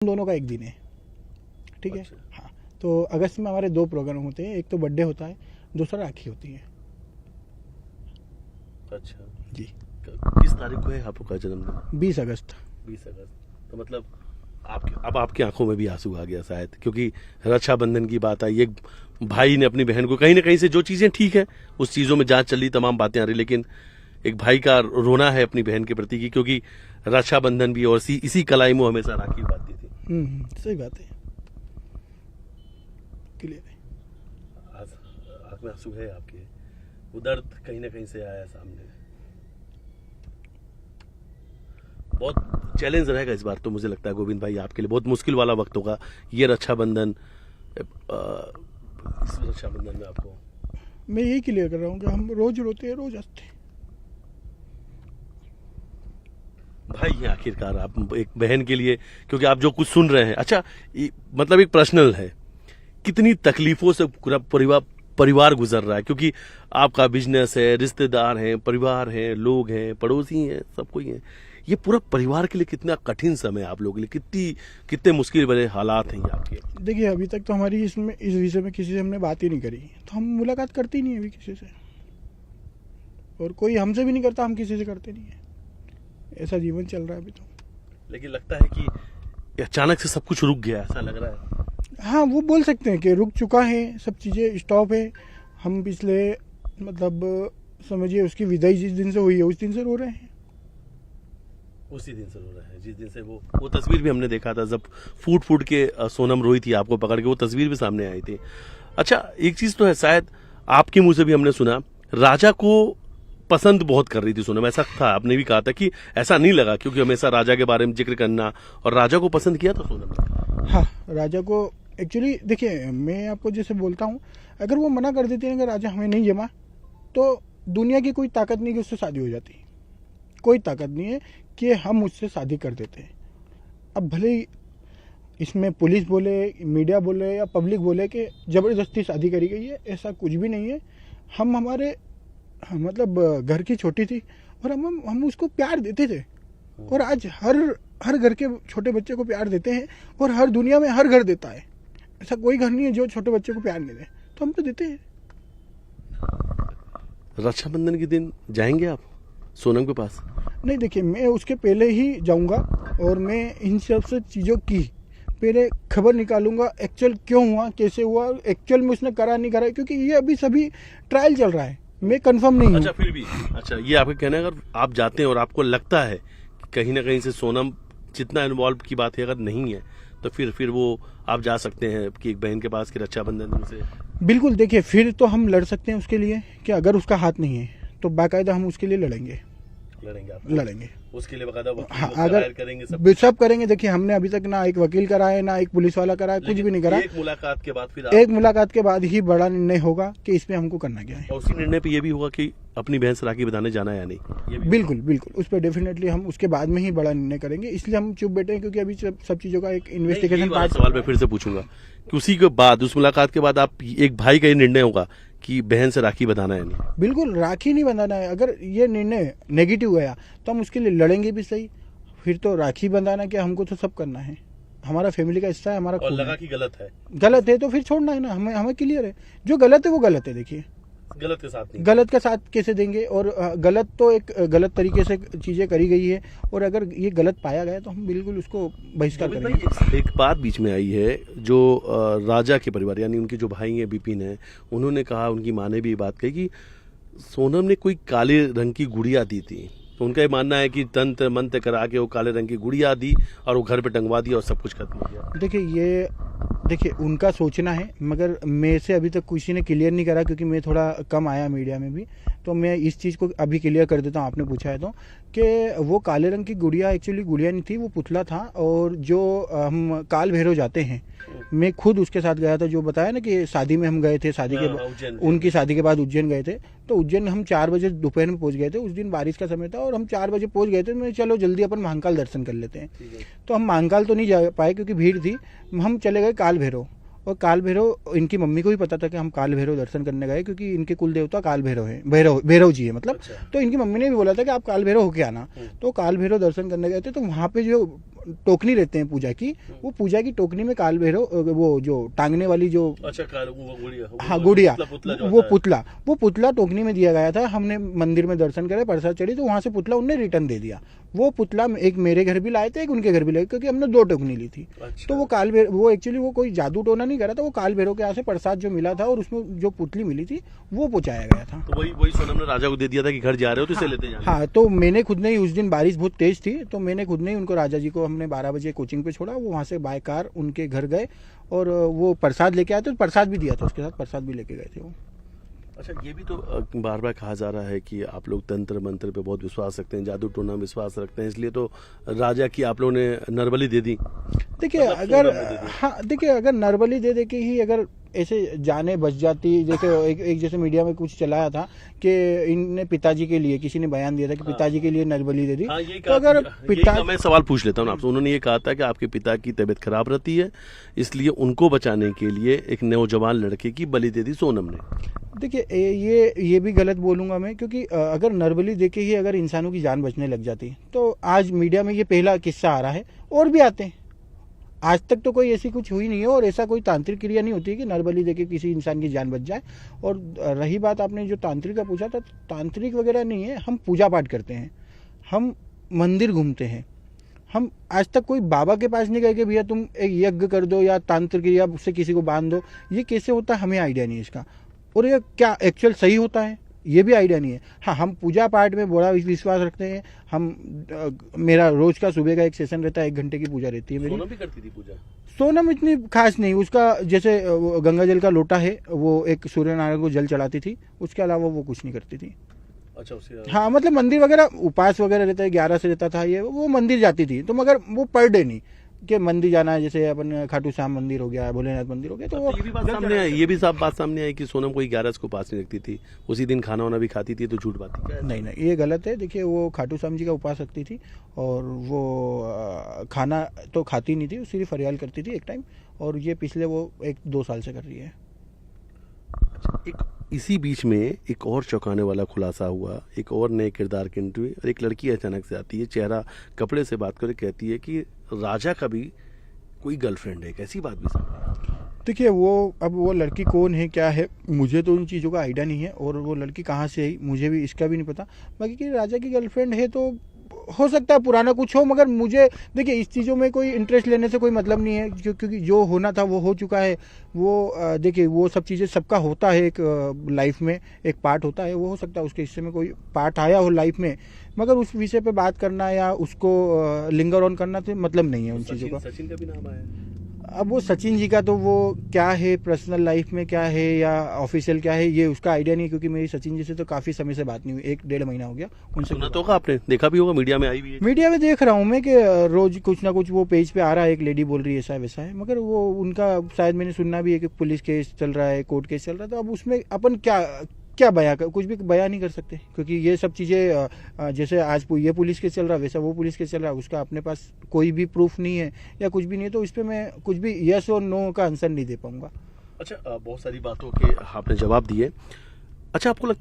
दोनों का एक दिन है, ठीक है। अच्छा। हाँ, तो अगस्त में हमारे 2 प्रोग्राम होते हैं, एक तो बर्थडे होता है, दूसरा राखी होती है। अच्छा, जी, किस तारीख को है आपका जन्मदिन? 20 अगस्त। 20 अगस्त। तो मतलब आपकी आंखों में भी आंसू आ गया शायद, क्योंकि रक्षाबंधन की बात आई। एक भाई ने अपनी बहन को कहीं ना कहीं से, जो चीजें ठीक है उस चीजों में जांच चल रही, तमाम बातें आ रही, लेकिन एक भाई का रोना है अपनी बहन के प्रति की, क्योंकि रक्षाबंधन भी और इसी कलाई में हमेशा राखी बांधती थी। सही बात है, क्लियर है। आज आंख में आंसू है आपके, वो दर्द कहीं ना कहीं से आया सामने। बहुत चैलेंज रहेगा इस बार तो, मुझे लगता है गोविंद भाई आपके लिए बहुत मुश्किल वाला वक्त होगा ये रक्षाबंधन। इस रक्षाबंधन में आपको मैं यही क्लियर कर रहा हूँ कि हम रोज रोते हैं, रोज हंसते हैं। भाई हैं आखिरकार आप एक बहन के लिए, क्योंकि आप जो कुछ सुन रहे हैं। अच्छा, मतलब एक पर्सनल है, कितनी तकलीफों से पूरा परिवार गुजर रहा है, क्योंकि आपका बिजनेस है, रिश्तेदार हैं, परिवार हैं, लोग हैं, पड़ोसी हैं, सब कोई है। ये पूरा परिवार के लिए कितना कठिन समय है आप लोगों के लिए, कितने मुश्किल वाले हालात हैं ये आपके। देखिए, अभी तक तो हमारी इस विषय में किसी से हमने बात ही नहीं करी, तो हम मुलाकात करते ही नहीं है अभी किसी से, और कोई हमसे भी नहीं करता, हम किसी से करते नहीं है। ऐसा जीवन चल रहा है अभी तो। लेकिन लगता है कि अचानक से सब कुछ रुक गया, ऐसा लग रहा है। हाँ, वो बोल सकते हैं कि रुक चुका है, सब चीज़ें स्टॉप है। हम पिछले मतलब समझिए उसकी विदाई जिस दिन से हुई है उस दिन से रो रहे हैं। उसी दिन से रो रहे हैं जिस दिन से वो तस्वीर भी हमने देखा था, जब फूट के सोनम रोई थी आपको पकड़ के, वो तस्वीर भी सामने आई थी। अच्छा, एक चीज तो है, शायद आपके मुंह से भी हमने सुना, राजा को पसंद बहुत कर रही थी सोनम, ऐसा था, आपने भी कहा था कि ऐसा नहीं लगा, क्योंकि हमेशा राजा के बारे में जिक्र करना, और राजा को पसंद किया था सोनम ने। हाँ, राजा को एक्चुअली देखिए, मैं आपको जैसे बोलता हूँ, अगर वो मना कर देते हैं कि राजा हमें नहीं जमा, तो दुनिया की कोई ताकत नहीं कि उससे शादी हो जाती। कोई ताकत नहीं है कि हम उससे शादी कर देते हैं। अब भले ही इसमें पुलिस बोले, मीडिया बोले या पब्लिक बोले कि ज़बरदस्ती शादी करी गई है, ऐसा कुछ भी नहीं है। हम हमारे मतलब घर की छोटी थी और हम उसको प्यार देते थे, और आज हर घर के छोटे बच्चे को प्यार देते हैं, और हर दुनिया में हर घर देता है। ऐसा कोई घर नहीं है जो छोटे बच्चे को प्यार नहीं दे, तो हम तो देते हैं। रक्षाबंधन के दिन जाएंगे आप सोनम के पास? नहीं, देखिए, मैं उसके पहले ही जाऊंगा, और मैं इन सब से चीज़ों की पहले खबर निकालूंगा, एक्चुअल क्यों हुआ, कैसे हुआ, एक्चुअल में उसने करा नहीं करा, क्योंकि ये अभी सभी ट्रायल चल रहा है, मैं कंफर्म नहीं हूँ। अच्छा, फिर भी अच्छा, ये आपका कहना है, अगर आप जाते हैं और आपको लगता है कि कहीं ना कहीं से सोनम जितना इन्वॉल्व की बात है अगर नहीं है, तो फिर वो आप जा सकते हैं कि एक बहन के पास की रक्षाबंधन से? बिल्कुल, देखिए, फिर तो हम लड़ सकते हैं उसके लिए, कि अगर उसका हाथ नहीं है तो बाकायदा हम उसके लिए लड़ेंगे। लड़ेंगे उसके लिए बकायदा हाँ, अगर करेंगे, सब करेंगे। देखिए, हमने अभी तक ना एक वकील करा है, ना एक पुलिस वाला करा है, कुछ भी नहीं करा। एक मुलाकात के बाद एक मुलाकात के बाद ही बड़ा निर्णय होगा कि इसमें हमको करना क्या है। और उसी निर्णय पे ये भी होगा कि अपनी बहन से राखी बंधाने जाना है या नहीं, ये भी। बिल्कुल बिल्कुल, उस पर डेफिनेटली हम उसके बाद में ही बड़ा निर्णय करेंगे। इसलिए हम चुप बैठे हैं, क्योंकि अभी सब चीज़ों का एक इन्वेस्टिगेशन पार्ट। सवाल मैं फिर से पूछूंगा कि उसी के बाद, उस मुलाकात के बाद आप एक भाई का ये निर्णय होगा कि बहन से राखी बंधाना है नहीं? बिल्कुल, राखी नहीं बंधाना है। अगर ये निर्णय नेगेटिव गया तो हम उसके लिए लड़ेंगे भी सही। फिर तो राखी बंधाना क्या, हमको तो सब करना है, हमारा फैमिली का हिस्सा है, हमारा और खून लगा है। कि गलत है, गलत है तो फिर छोड़ना है ना, हमें क्लियर है, जो गलत है वो गलत है। देखिए, गलत के साथ नहीं, गलत का साथ कैसे देंगे, और गलत तो एक गलत तरीके से चीज़ें करी गई है, और अगर ये गलत पाया गया तो हम बिल्कुल उसको बहिष्कार करेंगे। एक बात बीच में आई है, जो राजा के परिवार यानी उनके जो भाई हैं बिपिन है, उन्होंने कहा, उनकी माँ ने भी ये बात कही कि सोनम ने कोई काले रंग की गुड़िया दी थी, तो उनका ये मानना है कि तंत्र मंत्र करा के वो काले रंग की गुड़िया दी और वो घर पे टंगवा दिया और सब कुछ खत्म हो गया। देखिए, उनका सोचना है, मगर मेरे से अभी तक किसी ने क्लियर नहीं करा, क्योंकि मैं थोड़ा कम आया मीडिया में भी, तो मैं इस चीज़ को अभी क्लियर कर देता हूँ, आपने पूछा है तो, कि वो काले रंग की गुड़िया एक्चुअली गुड़िया नहीं थी, वो पुतला था। और जो हम काल भैरव जाते हैं, मैं खुद उसके साथ गया था, जो बताया ना कि शादी में हम गए थे, शादी के उनकी शादी के बाद उज्जैन गए थे, तो उज्जैन हम 4 बजे दोपहर में पहुंच गए थे। उस दिन बारिश का समय था और हम 4 बजे पहुंच गए थे। मैं चलो जल्दी अपन महाकाल दर्शन कर लेते हैं, तो हम महाकाल तो नहीं जा पाए क्योंकि भीड़ थी। हम चले गए काल भैरव, और काल भैरव, इनकी मम्मी को भी पता था कि हम काल भैरव दर्शन करने गए, क्योंकि इनके कुल देवता काल भैरव है, भैरव जी है मतलब। अच्छा। तो इनकी मम्मी ने भी बोला था कि आप काल भैरव होके आना, तो काल भैरव दर्शन करने गए थे। तो वहाँ पे जो टोकनी रहते हैं पूजा की, वो पूजा की टोकनी में काल भैरव वो जो टांगने वाली जो अच्छा वो गुड़िया, हाँ गुड़िया, पुतला जो वो आता है। पुतला टोकनी में दिया गया था। हमने मंदिर में दर्शन करे, प्रसाद चढ़ी, तो वहां से पुतला उनने रिटर्न दे दिया। वो पुतला एक मेरे घर भी लाए थे, एक उनके घर भी लाए, क्योंकि हमने 2 टोकनी ली थी। अच्छा। तो वो काल भैरव, वो एक्चुअली वो कोई जादू टोना नहीं करा था, वो काल भैरव के यहाँ से प्रसाद जो मिला था और उसमें जो पुतली मिली थी वो पहुंचाया गया था। तो वही सोनम ने राजा को दे दिया था कि घर जा रहे हो तो इसे लेते जाना। हाँ, तो मैंने खुद ने ही, उस दिन बारिश बहुत तेज थी, तो मैंने खुद ने ही उनको, राजा जी को हमने 12 बजे कोचिंग पे छोड़ा, वो वहाँ से बाय कार उनके घर गए और वो प्रसाद लेके आए, तो प्रसाद भी दिया था, उसके साथ प्रसाद भी लेके गए थे वो। अच्छा, ये भी तो बार बार कहा जा रहा है कि आप लोग तंत्र मंत्र पे बहुत विश्वास रखते हैं, जादू टोना में विश्वास रखते हैं, इसलिए तो राजा की आप लोगों ने नरबली दे दी। देखिए अगर, हाँ देखिए, अगर नरबली दे के ही अगर ऐसे जाने बच जाती, जैसे एक जैसे मीडिया में कुछ चलाया था कि इनने पिताजी के लिए, किसी ने बयान दिया था कि पिताजी के लिए नरबली दे दी। हाँ, तो अगर पिता, मैं सवाल पूछ लेता हूँ आपसे, उन्होंने ये कहा था कि आपके पिता की तबीयत खराब रहती है, इसलिए उनको बचाने के लिए एक नौजवान लड़के की बलि दे दी सोनम ने। देखिए ये भी गलत बोलूंगा मैं, क्योंकि अगर नरबली देके ही अगर इंसानों की जान बचने लग जाती, तो आज मीडिया में ये पहला किस्सा आ रहा है, और भी आते हैं। आज तक तो कोई ऐसी कुछ हुई नहीं है, और ऐसा कोई तांत्रिक क्रिया नहीं होती है कि नरबली देके किसी इंसान की जान बच जाए। और रही बात आपने जो तांत्रिक का पूछा था, तांत्रिक वगैरह नहीं है, हम पूजा पाठ करते हैं, हम मंदिर घूमते हैं। हम आज तक कोई बाबा के पास नहीं गए कि भैया तुम एक यज्ञ कर दो या तांत्रिक या उससे किसी को बांध दो। ये कैसे होता है हमें आइडिया नहीं है इसका, और ये क्या एक्चुअल सही होता है ये भी आइडिया नहीं है। हाँ, हम पूजा पाठ में बड़ा विश्वास रखते हैं। मेरा रोज का सुबह का एक सेशन रहता है, 1 घंटे की पूजा रहती है मेरी। सोनम भी करती थी पूजा? सोनम इतनी खास नहीं, उसका जैसे गंगा जल का लोटा है, वो एक सूर्य नारायण को जल चढ़ाती थी, उसके अलावा वो कुछ नहीं करती थी। अच्छा, उसके हाँ, मतलब मंदिर वगैरह उपास वगैरह रहता है, 11 से रहता था ये, वो मंदिर जाती थी, तो मगर वो पर डे नहीं कि मंदिर जाना है, जैसे अपन खाटू श्याम मंदिर हो गया, भोलेनाथ मंदिर हो गया, तो वो ये भी बात सामने आई कि सोनम कोई 11 को पास नहीं रखती थी, उसी दिन खाना वाना भी खाती थी, तो झूठ बात है? नहीं, ये गलत है। देखिए, वो खाटू श्याम जी का उपास रखती थी, और वो खाना तो खाती नहीं थी, सिर्फ फरियाल करती थी एक टाइम, और ये पिछले वो 1-2 साल से कर रही है। इसी बीच में एक और चौंकाने वाला खुलासा हुआ, एक और नए किरदार की एंट्री, और एक लड़की अचानक से आती है, चेहरा कपड़े से बात करके कहती है कि राजा का भी कोई गर्लफ्रेंड है। कैसी बात भी सामने? देखिए, अब वो लड़की कौन है, क्या है, मुझे तो उन चीज़ों का आइडिया नहीं है, और वो लड़की कहाँ से आई मुझे भी इसका भी नहीं पता। बाकी कि राजा की गर्लफ्रेंड है तो हो सकता है पुराना कुछ हो, मगर मुझे देखिए इस चीज़ों में कोई इंटरेस्ट लेने से कोई मतलब नहीं है, क्योंकि जो होना था वो हो चुका है। वो देखिए, वो सब चीज़ें सबका होता है, एक लाइफ में एक पार्ट होता है, वो हो सकता है उसके हिस्से में कोई पार्ट आया हो लाइफ में, मगर उस विषय पे बात करना या उसको लिंगर ऑन करना तो मतलब नहीं है उन चीज़ों का। सचिन का भी नाम आया। अब वो सचिन जी का तो वो क्या है, पर्सनल लाइफ में क्या है या ऑफिशियल क्या है, ये उसका आइडिया नहीं है, क्योंकि मेरी सचिन जी से तो काफ़ी समय से बात नहीं हुई, 1-1.5 महीना हो गया उनसे। सुना तो होगा आपने, देखा भी होगा, मीडिया में आई भी है। मीडिया में देख रहा हूँ मैं कि रोज कुछ ना कुछ वो पेज पे आ रहा है, एक लेडी बोल रही है ऐसा है वैसा है, मगर वो उनका शायद मैंने सुनना भी है कि पुलिस केस चल रहा है, कोर्ट केस चल रहा है, तो अब उसमें अपन क्या बयां कर, कुछ भी बयां नहीं कर सकते, क्योंकि ये सब चीज़ें जैसे आज ये पुलिस केस चल रहा है, वैसा वो पुलिस केस चल रहा है, उसका अपने पास कोई भी प्रूफ नहीं है या कुछ भी नहीं है, तो इस पर मैं कुछ भी यस और नो का आंसर नहीं दे पाऊंगा। अच्छा, बहुत सारी बातों के आपने जवाब दिए। अच्छा, आपको लगता